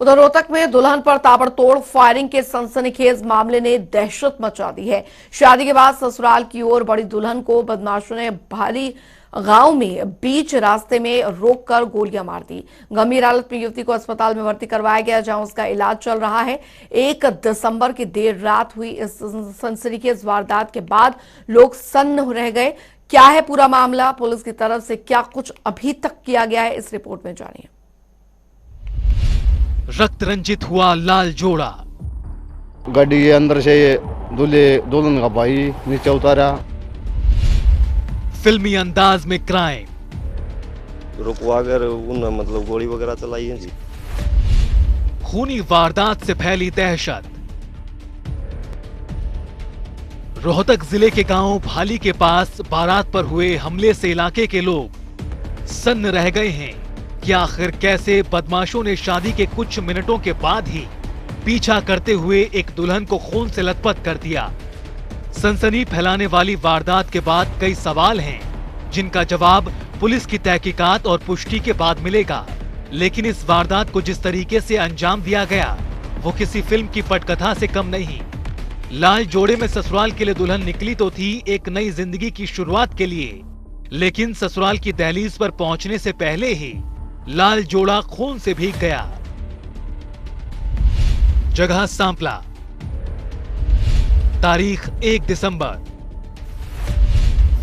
उधर रोहतक में दुल्हन पर ताबड़तोड़ फायरिंग के सनसनीखेज मामले ने दहशत मचा दी है। शादी के बाद ससुराल की ओर बढ़ी दुल्हन को बदमाशों ने भारी गांव में बीच रास्ते में रोककर गोलियां मार दी। गंभीर हालत में युवती को अस्पताल में भर्ती करवाया गया, जहां उसका इलाज चल रहा है। 1 दिसंबर की देर रात हुई इस सनसनीखेज वारदात के बाद लोग सन्न रह गए। क्या है पूरा मामला, पुलिस की तरफ से क्या कुछ अभी तक किया गया है, इस रिपोर्ट में जानिए। रक्त रंजित हुआ लाल जोड़ा। गाड़ी के अंदर से दुल्हन का भाई नीचे उतारा। फिल्मी अंदाज में क्राइम। रुकवा कर उन मतलब गोली वगैरह चलाई है जी। खूनी वारदात से फैली दहशत। रोहतक जिले के गांव भाली के पास बारात पर हुए हमले से इलाके के लोग सन्न रह गए हैं कि आखिर कैसे बदमाशों ने शादी के कुछ मिनटों के बाद ही पीछा करते हुए एक दुल्हन को खून से लथपथ कर दिया। सनसनी फैलाने वाली वारदात के बाद कई सवाल हैं, जिनका जवाब पुलिस की तहकीकात और पुष्टि के बाद मिलेगा। लेकिन इस वारदात को जिस तरीके से अंजाम दिया गया, वो किसी फिल्म की पटकथा से कम नहीं। लाल जोड़े में ससुराल के लिए दुल्हन निकली तो थी एक नई जिंदगी की शुरुआत के लिए, लेकिन ससुराल की दहलीज पर पहुंचने से पहले ही लाल जोड़ा खून से भीग गया। जगह सांपला, तारीख 1 दिसंबर,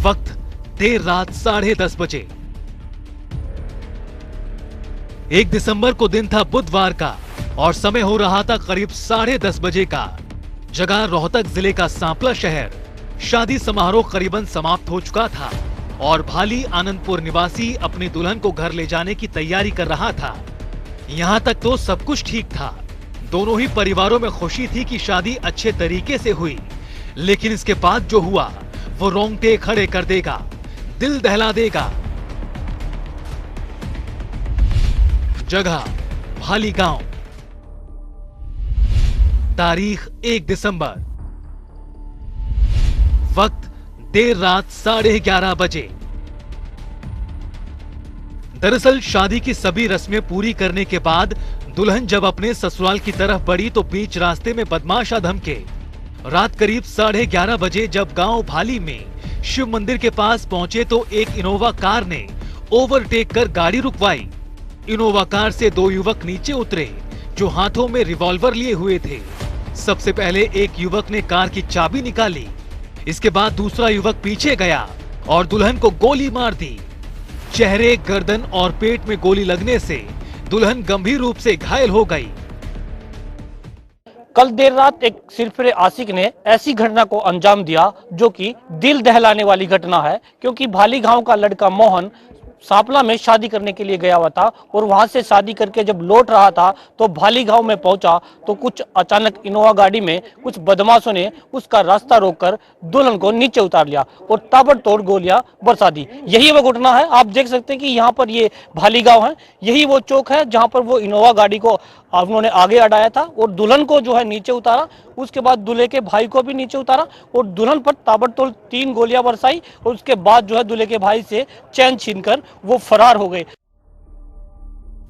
वक्त देर रात 10:30 बजे। 1 दिसंबर को दिन था बुधवार का और समय हो रहा था करीब 10:30 बजे का। जगह रोहतक जिले का सांपला शहर। शादी समारोह करीबन समाप्त हो चुका था और भाली आनंदपुर निवासी अपनी दुल्हन को घर ले जाने की तैयारी कर रहा था। यहाँ तक तो सब कुछ ठीक था, दोनों ही परिवारों में खुशी थी कि शादी अच्छे तरीके से हुई। लेकिन इसके बाद जो हुआ वो रोंगटे खड़े कर देगा, दिल दहला देगा। जगह भाली गांव, तारीख 1 दिसंबर, वक्त देर रात 11:30 बजे। दरअसल शादी की सभी रस्में पूरी करने के बाद दुल्हन जब अपने ससुराल की तरफ बढ़ी तो बीच रास्ते में बदमाश आ धमके। रात करीब 11:30 बजे जब गांव भाली में शिव मंदिर के पास पहुंचे तो एक इनोवा कार ने ओवरटेक कर गाड़ी रुकवाई। इनोवा कार से 2 युवक नीचे उतरे जो हाथों में रिवॉल्वर लिए हुए थे। सबसे पहले एक युवक ने कार की चाबी निकाली, इसके बाद दूसरा युवक पीछे गया और दुल्हन को गोली मार दी। चेहरे, गर्दन और पेट में गोली लगने से दुल्हन गंभीर रूप से घायल हो गई। कल देर रात एक सिरफिरे आशिक ने ऐसी घटना को अंजाम दिया जो कि दिल दहलाने वाली घटना है, क्योंकि भाली गांव का लड़का मोहन सांपला में शादी करने के लिए गया हुआ था और वहां से शादी करके जब लौट रहा था तो भाली गांव में पहुंचा तो कुछ अचानक इनोवा गाड़ी में कुछ बदमाशों ने उसका रास्ता रोककर दुल्हन को नीचे उतार लिया और ताबड़तोड़ गोलियां बरसा दी। यही वो घटना है। आप देख सकते हैं कि यहाँ पर ये भाली गांव है, यही वो चौक है जहां पर वो इनोवा गाड़ी को उन्होंने आगे अड़ाया था और दुल्हन को जो है नीचे उतारा। उसके बाद दूल्हे के भाई को भी नीचे उतारा और दुल्हन पर ताबड़तोड़ 3 गोलियां बरसाई और उसके बाद जो है दूल्हे के भाई से चैन छीनकर वो फरार हो गए।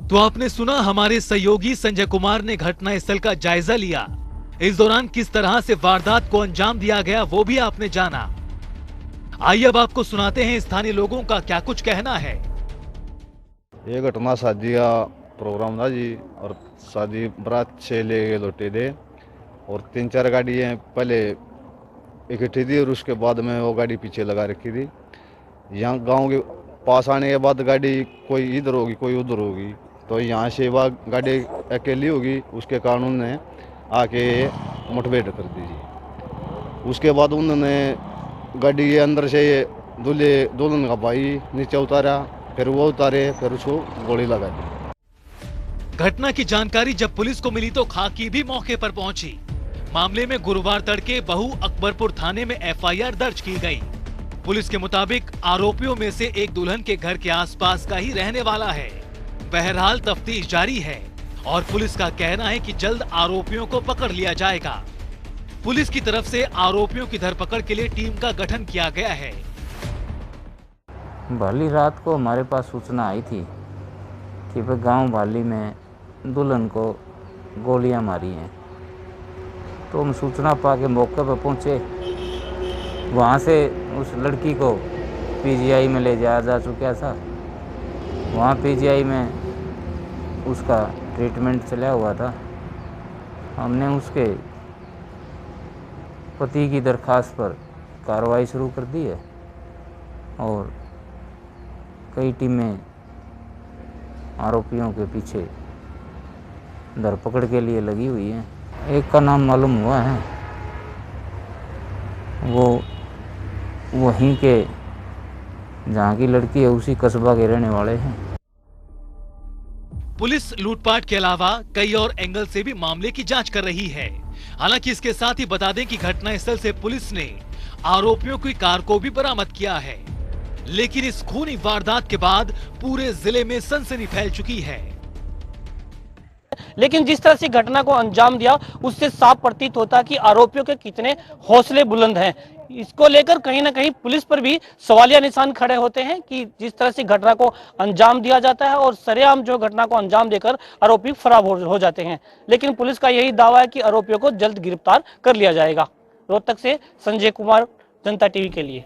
तो आपने सुना, हमारे सहयोगी संजय कुमार ने घटनास्थल का जायजा लिया। इस दौरान किस तरह से वारदात को अंजाम दिया गया वो भी आपने जाना। आइए अब आपको सुनाते हैं स्थानीय लोगों का क्या कुछ कहना है। ये घटना शादी का प्रोग्राम था जी और शादी बारात से ले गए लौटे थे और 3-4 गाड़ियाँ पहले इकट्ठी थी और उसके बाद में वो गाड़ी पीछे लगा रखी थी। यहाँ गांव के पास आने के बाद गाड़ी कोई इधर होगी कोई उधर होगी, तो यहाँ से वह गाड़ी अकेली होगी, उसके कारण उन्होंने आके मुठभेड़ कर दी जी। उसके बाद उन्होंने गाड़ी के अंदर से दुल्हन का भाई नीचे उतारा, फिर वो उतारे, फिर उसको गोली लगा दी। घटना की जानकारी जब पुलिस को मिली तो खाकी भी मौके पर पहुंची। मामले में गुरुवार तड़के बहु अकबरपुर थाने में एफआईआर दर्ज की गई। पुलिस के मुताबिक आरोपियों में से एक दुल्हन के घर के आसपास का ही रहने वाला है। बहरहाल तफ्तीश जारी है और पुलिस का कहना है कि जल्द आरोपियों को पकड़ लिया जाएगा। पुलिस की तरफ से आरोपियों की धरपकड़ के लिए टीम का गठन किया गया है। भाली रात को हमारे पास सूचना आई थी कि वह गांव भाली में दुल्हन को गोलियां मारी हैं। तो हम सूचना पा के मौके पर पहुंचे। वहाँ से उस लड़की को पीजीआई में ले जाया जा चुका था। वहाँ पीजीआई में उसका ट्रीटमेंट चला हुआ था। हमने उसके पति की दरखास्त पर कार्रवाई शुरू कर दी है और कई टीमें आरोपियों के पीछे धरपकड़ के लिए लगी हुई हैं। एक का नाम मालूम हुआ है, वो वहीं के जहाँ की लड़की है उसी कस्बा के रहने वाले हैं। पुलिस लूटपाट के अलावा कई और एंगल से भी मामले की जांच कर रही है। हालांकि इसके साथ ही बता दें कि घटनास्थल से पुलिस ने आरोपियों की कार को भी बरामद किया है। लेकिन इस खूनी वारदात के बाद पूरे जिले में सनसनी फैल चुकी है। लेकिन जिस तरह से घटना को अंजाम दिया उससे साफ प्रतीत होता कि आरोपियों के कितने हौसले बुलंद हैं। इसको लेकर कहीं ना कहीं पुलिस पर भी सवालिया निशान खड़े होते हैं कि जिस तरह से घटना को अंजाम दिया जाता है और सरेआम जो घटना को अंजाम देकर आरोपी फरार हो जाते हैं। लेकिन पुलिस का यही दावा है कि आरोपियों को जल्द गिरफ्तार कर लिया जाएगा। रोहतक से संजय कुमार, जनता टीवी के लिए।